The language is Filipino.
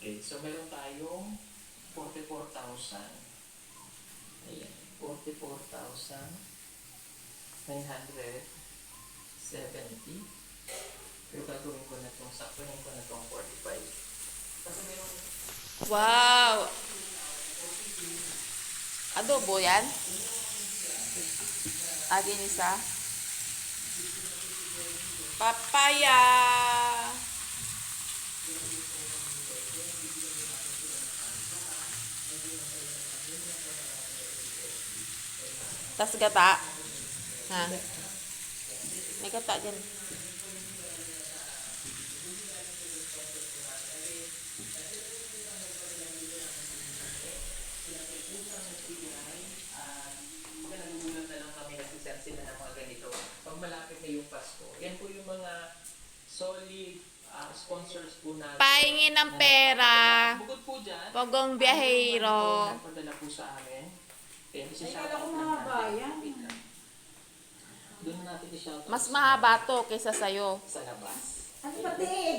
Okay, so meron tayong 44,000. Ayan, 44,970. Pero gagawin ko na itong, saktuhin ko na itong 45. Kasi meron, Wow! Adobo yan? Agin isa? Papaya! Tas gata? Ha? May gata dyan. nagugulat na lang kami nag-send sila ng mga ganito. Pag malapit na yung Pasko, yan po yung mga solid sponsors po natin. Pahingi ng pera. Bukod po dyan, Pagong biyahero. nagpadala po sa amin. Kaya Ay, kala ko mahaba yan. Doon natin i-shout out Mas mahaba to kaysa sa'yo. sa labas. Ano pati?